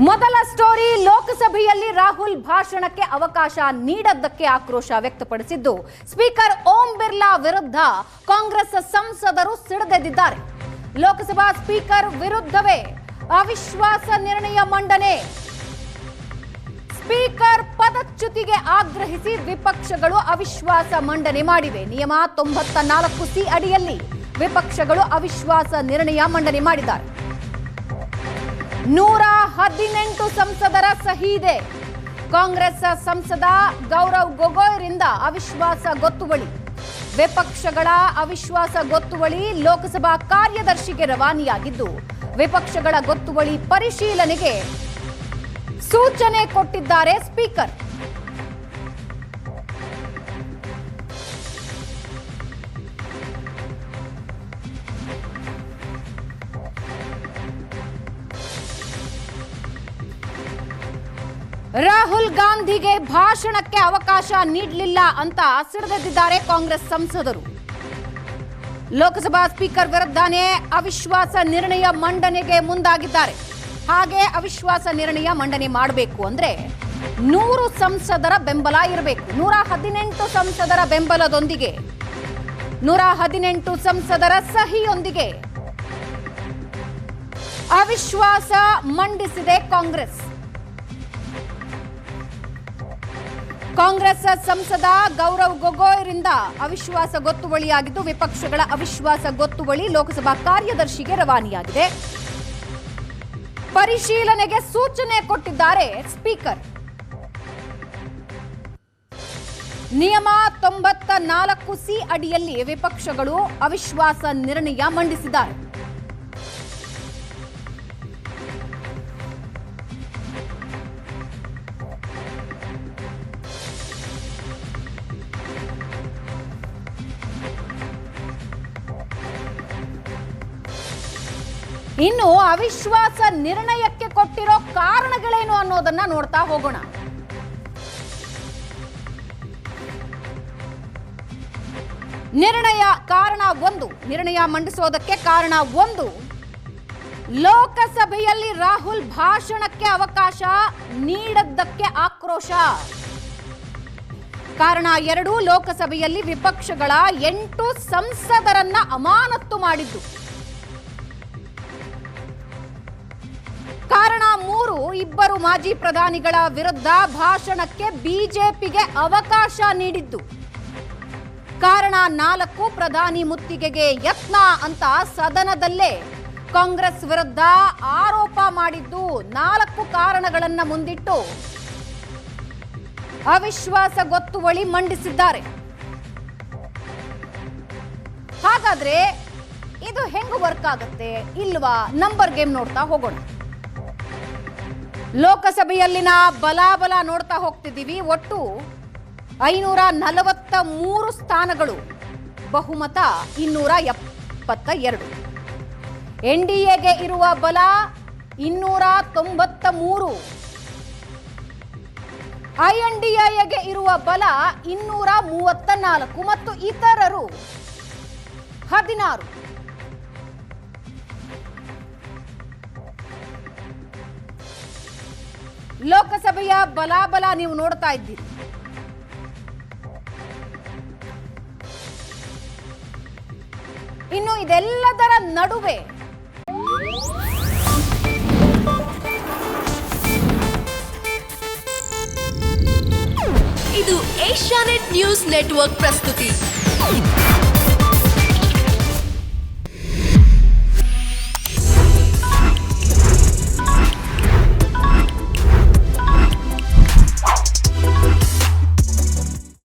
ಮೊದಲ ಸ್ಟೋರಿ, ಲೋಕಸಭೆಯಲ್ಲಿ ರಾಹುಲ್ ಭಾಷಣಕ್ಕೆ ಅವಕಾಶ ನೀಡದ್ದಕ್ಕೆ ಆಕ್ರೋಶ ವ್ಯಕ್ತಪಡಿಸಿದ್ದು ಸ್ಪೀಕರ್ ಓಂ ಬಿರ್ಲಾ ವಿರುದ್ಧ ಕಾಂಗ್ರೆಸ್ ಸಂಸದರು ಸಿಡಿದೆದ್ದಿದ್ದಾರೆ. ಲೋಕಸಭಾ ಸ್ಪೀಕರ್ ವಿರುದ್ಧವೇ ಅವಿಶ್ವಾಸ ನಿರ್ಣಯ ಮಂಡನೆ. ಸ್ಪೀಕರ್ ಪದಚ್ಯುತಿಗೆ ಆಗ್ರಹಿಸಿ ವಿಪಕ್ಷಗಳು ಅವಿಶ್ವಾಸ ಮಂಡನೆ ಮಾಡಿವೆ. ನಿಯಮ 94C ಅಡಿಯಲ್ಲಿ ವಿಪಕ್ಷಗಳು ಅವಿಶ್ವಾಸ ನಿರ್ಣಯ ಮಂಡನೆ ಮಾಡಿದ್ದಾರೆ. 118 ಸಂಸದರ ಸಹಿ ಇದೆ. ಕಾಂಗ್ರೆಸ್ ಸಂಸದ ಗೌರವ್ ಗೊಗೊಯ್ರಿಂದ ಅವಿಶ್ವಾಸ ಗೊತ್ತುವಳಿ. ವಿಪಕ್ಷಗಳ ಅವಿಶ್ವಾಸ ಗೊತ್ತುವಳಿ ಲೋಕಸಭಾ ಕಾರ್ಯದರ್ಶಿಗೆ ರವಾನೆಯಾಗಿದ್ದು ವಿಪಕ್ಷಗಳ ಗೊತ್ತುವಳಿ ಪರಿಶೀಲನೆಗೆ ಸೂಚನೆ ಕೊಟ್ಟಿದ್ದಾರೆ ಸ್ಪೀಕರ್. ರಾಹುಲ್ ಗಾಂಧಿಗೆ ಭಾಷಣಕ್ಕೆ ಅವಕಾಶ ನೀಡಲಿಲ್ಲ ಅಂತ ಸಿಡಿದೆದ್ದಿದ್ದಾರೆ ಕಾಂಗ್ರೆಸ್ ಸಂಸದರು. ಲೋಕಸಭಾ ಸ್ಪೀಕರ್ ವಿರುದ್ಧನೇ ಅವಿಶ್ವಾಸ ನಿರ್ಣಯ ಮಂಡನೆಗೆ ಮುಂದಾಗಿದ್ದಾರೆ. ಹಾಗೆ ಅವಿಶ್ವಾಸ ನಿರ್ಣಯ ಮಂಡನೆ ಮಾಡಬೇಕು ಅಂದ್ರೆ 100 ಸಂಸದರ ಬೆಂಬಲ ಇರಬೇಕು. 118 ಸಂಸದರ ಬೆಂಬಲದೊಂದಿಗೆ 118 ಸಂಸದರ ಸಹಿಯೊಂದಿಗೆ ಅವಿಶ್ವಾಸ ಮಂಡಿಸಿದೆ ಕಾಂಗ್ರೆಸ್. ಕಾಂಗ್ರೆಸ್ ಸಂಸದ ಗೌರವ್ ಗೊಗೊಯ್ರಿಂದ ಅವಿಶ್ವಾಸ ಗೊತ್ತುವಳಿಯಾಗಿದ್ದು ವಿಪಕ್ಷಗಳ ಅವಿಶ್ವಾಸ ಗೊತ್ತುವಳಿ ಲೋಕಸಭಾ ಕಾರ್ಯದರ್ಶಿಗೆ ರವಾನೆಯಾಗಿದೆ. ಪರಿಶೀಲನೆಗೆ ಸೂಚನೆ ಕೊಟ್ಟಿದ್ದಾರೆ ಸ್ಪೀಕರ್. ನಿಯಮ 94C ಅಡಿಯಲ್ಲಿ ವಿಪಕ್ಷಗಳು ಅವಿಶ್ವಾಸ ನಿರ್ಣಯ ಮಂಡಿಸಿದ್ದಾರೆ. ಇನ್ನು ಅವಿಶ್ವಾಸ ನಿರ್ಣಯಕ್ಕೆ ಕೊಟ್ಟಿರೋ ಕಾರಣಗಳೇನು ಅನ್ನೋದನ್ನ ನೋಡ್ತಾ ಹೋಗೋಣ. ನಿರ್ಣಯ ಮಂಡಿಸೋದಕ್ಕೆ ಕಾರಣ ಒಂದು, ಲೋಕಸಭೆಯಲ್ಲಿ ರಾಹುಲ್ ಭಾಷಣಕ್ಕೆ ಅವಕಾಶ ನೀಡದ್ದಕ್ಕೆ ಆಕ್ರೋಶ. ಕಾರಣ 2, ಲೋಕಸಭೆಯಲ್ಲಿ ವಿಪಕ್ಷಗಳ 8 ಸಂಸದರನ್ನ ಅಮಾನತು ಮಾಡಿದ್ದು. ಕಾರಣ 3, 2 ಮಾಜಿ ಪ್ರಧಾನಿಗಳ ವಿರುದ್ಧ ಭಾಷಣಕ್ಕೆ ಬಿಜೆಪಿಗೆ ಅವಕಾಶ ನೀಡಿದ್ದು. ಕಾರಣ 4, ಪ್ರಧಾನಿ ಮುತ್ತಿಗೆಗೆ ಯತ್ನ ಅಂತ ಸದನದಲ್ಲೇ ಕಾಂಗ್ರೆಸ್ ವಿರುದ್ಧ ಆರೋಪ ಮಾಡಿದ್ದು. 4 ಕಾರಣಗಳನ್ನ ಮುಂದಿಟ್ಟು ಅವಿಶ್ವಾಸ ಗೊತ್ತುವಳಿ ಮಂಡಿಸಿದ್ದಾರೆ. ಹಾಗಾದ್ರೆ ಇದು ಹೆಂಗ್ ವರ್ಕ್ ಆಗುತ್ತೆ ಇಲ್ವಾ? ನಂಬರ್ ಗೇಮ್ ನೋಡ್ತಾ ಹೋಗೋಣ. ಲೋಕಸಭೆಯಲ್ಲಿನ ಬಲಾಬಲ ನೋಡ್ತಾ ಹೋಗ್ತಿದ್ದೀವಿ. ಒಟ್ಟು 543 ಸ್ಥಾನಗಳು, ಬಹುಮತ 272. ಎನ್ಡಿಎಗೆ ಇರುವ ಬಲ 293, ಐಎನ್ಡಿಎಗೆ ಇರುವ ಬಲ 234 ಮತ್ತು ಇತರರು 16. ಲೋಕಸಭೆಯ ಬಲಾಬಲ ನೀವು ನೋಡ್ತಾ ಇದ್ದೀರಿ. ಇನ್ನು ಇದೆಲ್ಲದರ ನಡುವೆ ಇದು ಏಷ್ಯಾನೆಟ್ ನ್ಯೂಸ್ ನೆಟ್ವರ್ಕ್ ಪ್ರಸ್ತುತಿ.